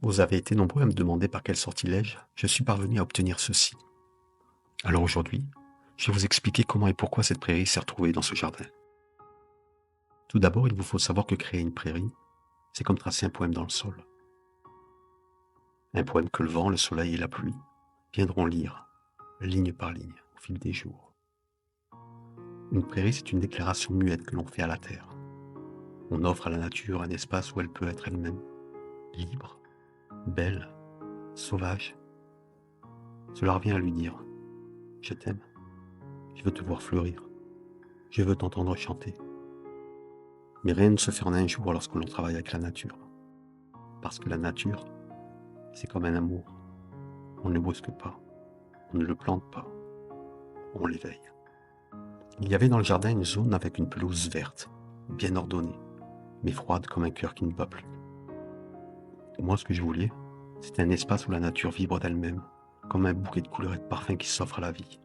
Vous avez été nombreux à me demander par quel sortilège je suis parvenu à obtenir ceci. Alors aujourd'hui, je vais vous expliquer comment et pourquoi cette prairie s'est retrouvée dans ce jardin. Tout d'abord, il vous faut savoir que créer une prairie, c'est comme tracer un poème dans le sol. Un poème que le vent, le soleil et la pluie viendront lire, ligne par ligne, au fil des jours. Une prairie, c'est une déclaration muette que l'on fait à la terre. On offre à la nature un espace où elle peut être elle-même, libre, belle, sauvage. Cela revient à lui dire « Je t'aime, je veux te voir fleurir, je veux t'entendre chanter ». Mais rien ne se fait en un jour lorsque l'on travaille avec la nature. Parce que la nature, c'est comme un amour. On ne le brusque pas, on ne le plante pas, on l'éveille. Il y avait dans le jardin une zone avec une pelouse verte, bien ordonnée, mais froide comme un cœur qui ne bat plus. Moi, ce que je voulais, c'était un espace où la nature vibre d'elle-même, comme un bouquet de couleurs et de parfums qui s'offre à la vie.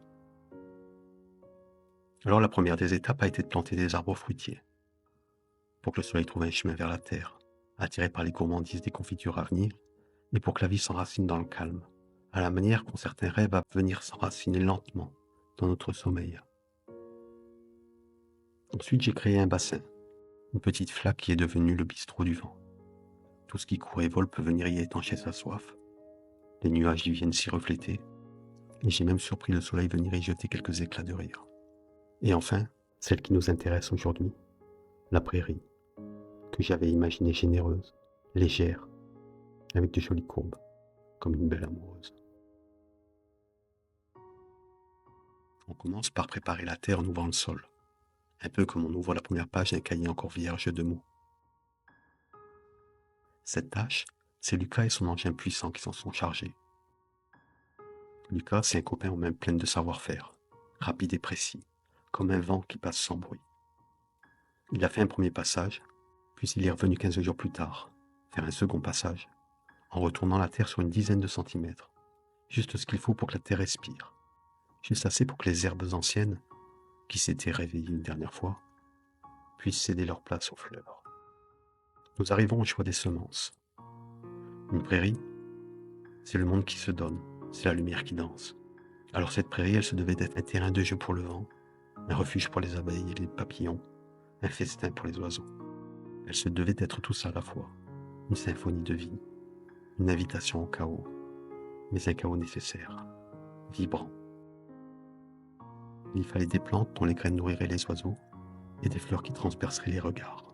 Alors la première des étapes a été de planter des arbres fruitiers, pour que le soleil trouve un chemin vers la terre, attiré par les gourmandises des confitures à venir, et pour que la vie s'enracine dans le calme, à la manière qu'ont certains rêves à venir s'enraciner lentement dans notre sommeil. Ensuite, j'ai créé un bassin, une petite flaque qui est devenue le bistrot du vent. Tout ce qui court et vole peut venir y étancher sa soif. Les nuages y viennent s'y refléter, et j'ai même surpris le soleil venir y jeter quelques éclats de rire. Et enfin, celle qui nous intéresse aujourd'hui, la prairie, que j'avais imaginée généreuse, légère, avec de jolies courbes, comme une belle amoureuse. On commence par préparer la terre en ouvrant le sol, un peu comme on ouvre la première page d'un cahier encore vierge de mots. Cette tâche, c'est Lucas et son engin puissant qui s'en sont chargés. Lucas, c'est un copain aux mains pleines de savoir-faire, rapide et précis, comme un vent qui passe sans bruit. Il a fait un premier passage, puis il est revenu 15 jours plus tard, faire un second passage, en retournant la terre sur une dizaine de centimètres, juste ce qu'il faut pour que la terre respire, juste assez pour que les herbes anciennes, qui s'étaient réveillées une dernière fois, puissent céder leur place aux fleurs. Nous arrivons au choix des semences. Une prairie, c'est le monde qui se donne, c'est la lumière qui danse. Alors cette prairie, elle se devait d'être un terrain de jeu pour le vent, un refuge pour les abeilles et les papillons, un festin pour les oiseaux. Elle se devait d'être tout ça à la fois, une symphonie de vie, une invitation au chaos, mais un chaos nécessaire, vibrant. Il fallait des plantes dont les graines nourriraient les oiseaux et des fleurs qui transperceraient les regards.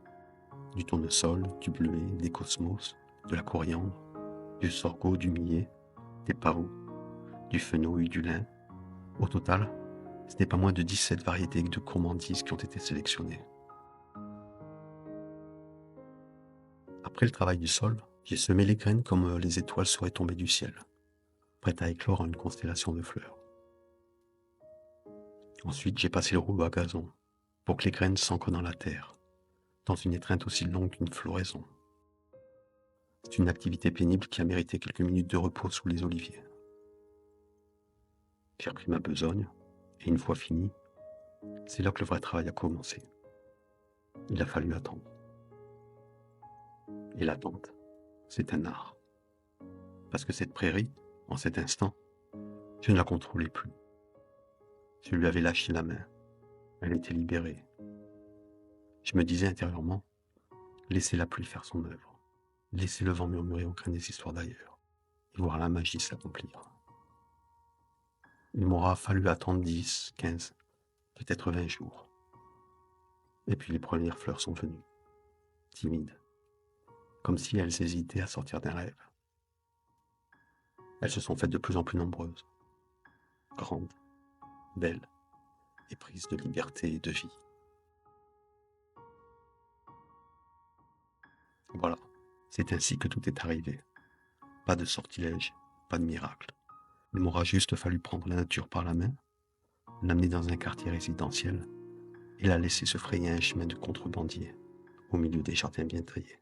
Du tournesol, du bleuet, des cosmos, de la coriandre, du sorgho, du millet, des pavots, du fenouil, du lin. Au total, ce n'est pas moins de 17 variétés de gourmandises qui ont été sélectionnées. Après le travail du sol, j'ai semé les graines comme les étoiles seraient tombées du ciel, prêtes à éclore en une constellation de fleurs. Ensuite, j'ai passé le rouleau à gazon pour que les graines s'ancrent dans la terre, dans une étreinte aussi longue qu'une floraison. C'est une activité pénible qui a mérité quelques minutes de repos sous les oliviers. J'ai repris ma besogne, et une fois fini, c'est là que le vrai travail a commencé. Il a fallu attendre. Et l'attente, c'est un art. Parce que cette prairie, en cet instant, je ne la contrôlais plus. Je lui avais lâché la main. Elle était libérée. Je me disais intérieurement, laissez la pluie faire son œuvre. Laissez le vent murmurer au grain des histoires d'ailleurs. Et voir la magie s'accomplir. Il m'aura fallu attendre 10, 15, peut-être 20 jours. Et puis les premières fleurs sont venues, timides, comme si elles hésitaient à sortir d'un rêve. Elles se sont faites de plus en plus nombreuses, grandes, belles et prises de liberté et de vie. Voilà, c'est ainsi que tout est arrivé. Pas de sortilège, pas de miracle. Il m'aura juste fallu prendre la nature par la main, l'amener dans un quartier résidentiel et la laisser se frayer un chemin de contrebandier au milieu des jardins bien taillés.